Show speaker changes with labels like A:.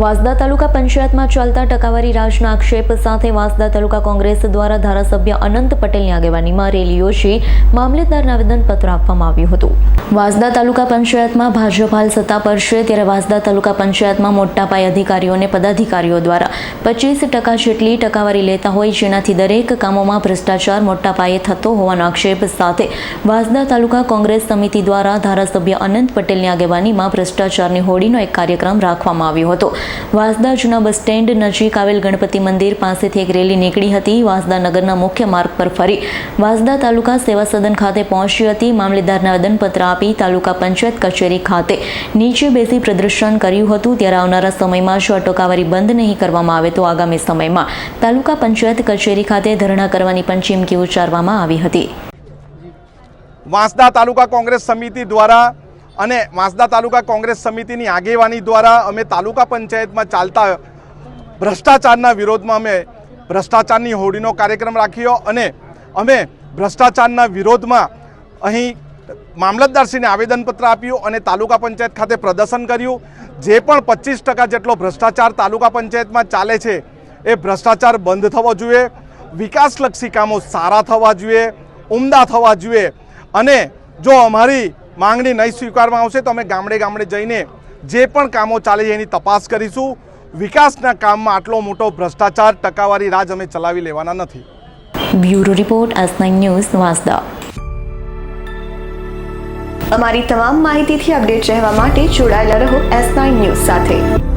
A: વાંસદા તાલુકા પંચાયતમાં ચાલતા ટકાવારી રાજના આક્ષેપ સાથે વાંસદા તાલુકા કોંગ્રેસ દ્વારા ધારાસભ્ય અનંત પટેલની આગેવાનીમાં રેલી યોજી મામલતદારને આવેદનપત્ર આપવામાં આવ્યું હતું। વાંસદા તાલુકા પંચાયતમાં ભાજપ હાલ સત્તા પર છે, ત્યારે વાંસદા તાલુકા પંચાયતમાં મોટા પાયે અધિકારીઓ અને પદાધિકારીઓ દ્વારા 25% જેટલી ટકાવારી લેતા હોય, જેનાથી દરેક કામોમાં ભ્રષ્ટાચાર મોટા પાયે થતો હોવાનો આક્ષેપ સાથે વાંસદા તાલુકા કોંગ્રેસ સમિતિ દ્વારા ધારાસભ્ય અનંત પટેલની આગેવાનીમાં ભ્રષ્ટાચારની હોળીનો એક કાર્યક્રમ રાખવામાં આવ્યો હતો। વાંસદા જૂના બસ સ્ટેન્ડ નજીક આવેલ ગણપતિ મંદિર પાસેથી એક રેલી નીકળી હતી। વાંસદા નગરના મુખ્ય માર્ગ પર ફરી વાંસદા તાલુકા સેવા સદન ખાતે પહોંચી હતી। મામલતદારને આવેદનપત્ર આપી તાલુકા પંચાયત કચેરી ખાતે નીચે બેસી પ્રદર્શન કર્યું હતું। ત્યારે આવનારા સમયમાં જો ટકાવારી બંધ નહીં કરવામાં આવે તો આગામી સમયમાં તાલુકા પંચાયત કચેરી ખાતે ધરણા કરવાની પણ ચીમકી ઉચ્ચારવામાં આવી હતી।
B: વાંસદા તાલુકા કોંગ્રેસ સમિતિ દ્વારા અને વાંસદા તાલુકા કોંગ્રેસ સમિતિની આગેવાની દ્વારા અમે તાલુકા પંચાયતમાં ચાલતા ભ્રષ્ટાચારના વિરોધમાં અમે ભ્રષ્ટાચારની હોળીનો કાર્યક્રમ રાખ્યો અને અમે ભ્રષ્ટાચારના વિરોધમાં અહીં મામલતદારશ્રીને આવેદનપત્ર આપ્યું અને તાલુકા પંચાયત ખાતે પ્રદર્શન કર્યું। જે પણ 25% જેટલો ભ્રષ્ટાચાર તાલુકા પંચાયતમાં ચાલે છે એ ભ્રષ્ટાચાર બંધ થવો જોઈએ, વિકાસલક્ષી કામો સારા થવા જોઈએ, ઉમદા થવા જોઈએ અને જો અમારી માંગણી નહીં સ્વીકારવામાં આવશે તો અમે ગામડે ગામડે જઈને જે પણ કામો ચાલે છે એની તપાસ કરીશું। વિકાસના કામમાં આટલો મોટો ભ્રષ્ટાચાર ટકાવારી રાજ અમે ચલાવી લેવાના નથી।
A: Bureau report S9 news Vansda.
C: અમારી તમામ માહિતીથી અપડેટ રહેવા માટે જોડાયેલા રહો S9 ન્યૂઝ સાથે।